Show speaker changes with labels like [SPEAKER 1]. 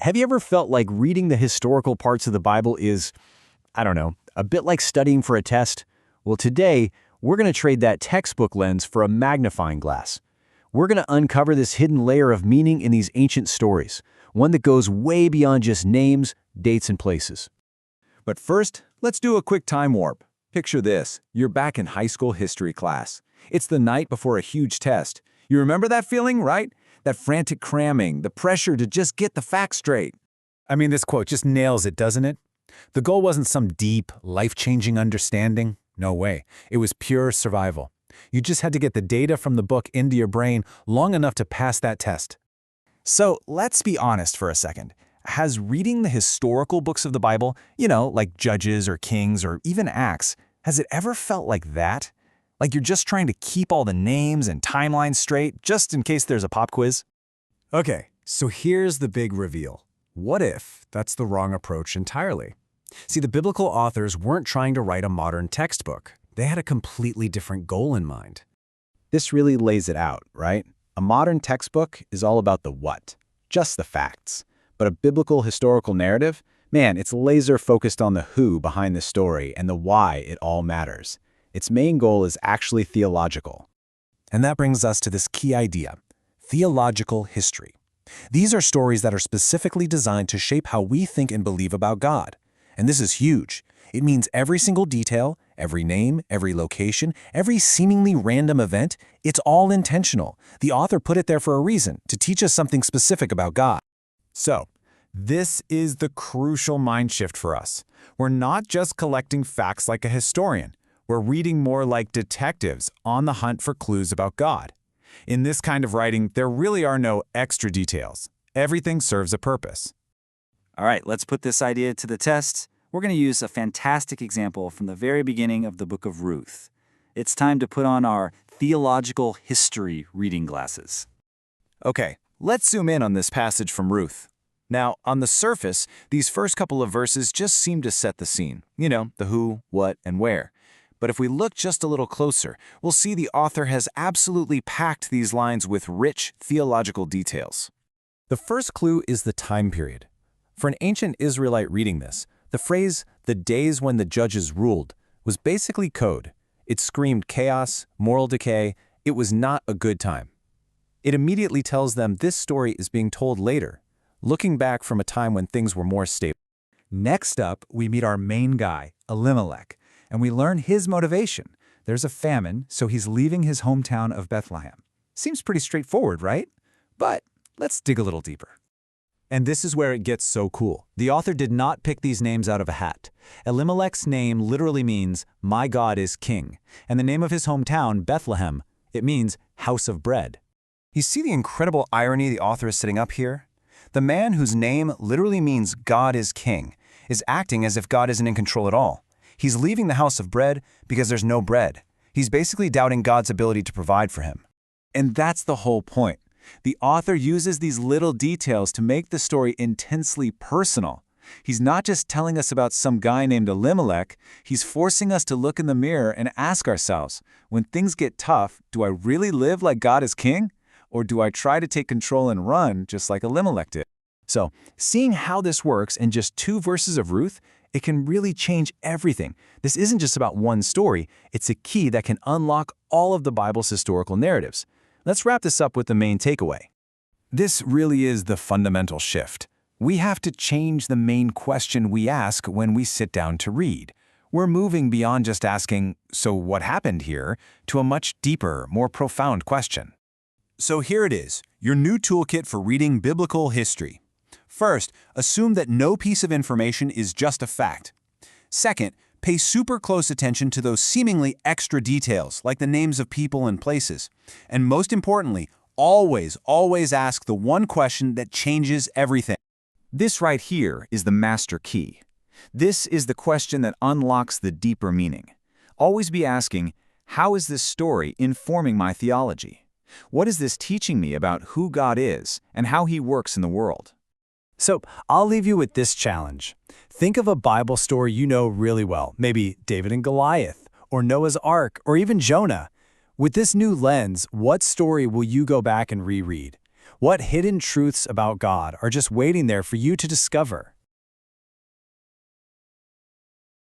[SPEAKER 1] Have you ever felt like reading the historical parts of the Bible is, I don't know, a bit like studying for a test? Well, today, we're going to trade that textbook lens for a magnifying glass. We're going to uncover this hidden layer of meaning in these ancient stories, one that goes way beyond just names, dates, and places.
[SPEAKER 2] But first, let's do a quick time warp. Picture this, you're back in high school history class. It's the night before a huge test. You remember that feeling, right? That frantic cramming, the pressure to just get the facts straight.
[SPEAKER 3] I mean, this quote just nails it, doesn't it? The goal wasn't some deep, life-changing understanding. No way. It was pure survival. You just had to get the data from the book into your brain long enough to pass that test.
[SPEAKER 4] So let's be honest for a second. Has reading the historical books of the Bible, like Judges or Kings or even Acts, has it ever felt like that? Like you're just trying to keep all the names and timelines straight, just in case there's a pop quiz?
[SPEAKER 5] Okay, so here's the big reveal. What if that's the wrong approach entirely? See, the biblical authors weren't trying to write a modern textbook. They had a completely different goal in mind.
[SPEAKER 1] This really lays it out, right? A modern textbook is all about the what, just the facts. But a biblical historical narrative, man, it's laser focused on the who behind the story and the why it all matters. Its main goal is actually theological.
[SPEAKER 4] And that brings us to this key idea, theological history. These are stories that are specifically designed to shape how we think and believe about God. And this is huge. It means every single detail, every name, every location, every seemingly random event, it's all intentional. The author put it there for a reason, to teach us something specific about God.
[SPEAKER 2] So, this is the crucial mind shift for us. We're not just collecting facts like a historian. We're reading more like detectives on the hunt for clues about God. In this kind of writing, there really are no extra details. Everything serves a purpose.
[SPEAKER 6] All right, let's put this idea to the test. We're going to use a fantastic example from the very beginning of the book of Ruth. It's time to put on our theological history reading glasses.
[SPEAKER 4] Okay, let's zoom in on this passage from Ruth. Now, on the surface, these first couple of verses just seem to set the scene. The who, what, and where. But if we look just a little closer, we'll see the author has absolutely packed these lines with rich theological details. The first clue is the time period. For an ancient Israelite reading this, the phrase, "the days when the judges ruled," was basically code. It screamed chaos, moral decay. It was not a good time. It immediately tells them this story is being told later, looking back from a time when things were more stable.
[SPEAKER 7] Next up, we meet our main guy, Elimelech, and we learn his motivation. There's a famine, so he's leaving his hometown of Bethlehem. Seems pretty straightforward, right? But let's dig a little deeper.
[SPEAKER 5] And this is where it gets so cool. The author did not pick these names out of a hat. Elimelech's name literally means, "My God is king," and the name of his hometown, Bethlehem, it means house of bread.
[SPEAKER 4] You see the incredible irony the author is setting up here? The man whose name literally means God is king is acting as if God isn't in control at all. He's leaving the house of bread because there's no bread. He's basically doubting God's ability to provide for him. And that's the whole point. The author uses these little details to make the story intensely personal. He's not just telling us about some guy named Elimelech, he's forcing us to look in the mirror and ask ourselves, when things get tough, do I really live like God is king? Or do I try to take control and run just like Elimelech did? So, seeing how this works in just 2 verses of Ruth, it can really change everything. This isn't just about one story, it's a key that can unlock all of the Bible's historical narratives. Let's wrap this up with the main takeaway. This really is the fundamental shift. We have to change the main question we ask when we sit down to read. We're moving beyond just asking, "So what happened here?" to a much deeper, more profound question.
[SPEAKER 2] So here it is, your new toolkit for reading biblical history. First, assume that no piece of information is just a fact. Second, pay super close attention to those seemingly extra details, like the names of people and places. And most importantly, always ask the one question that changes everything.
[SPEAKER 1] This right here is the master key. This is the question that unlocks the deeper meaning. Always be asking, how is this story informing my theology? What is this teaching me about who God is and how He works in the world?
[SPEAKER 5] So, I'll leave you with this challenge. Think of a Bible story you know really well, maybe David and Goliath, or Noah's Ark, or even Jonah. With this new lens, what story will you go back and reread?
[SPEAKER 1] What hidden truths about God are just waiting there for you to discover?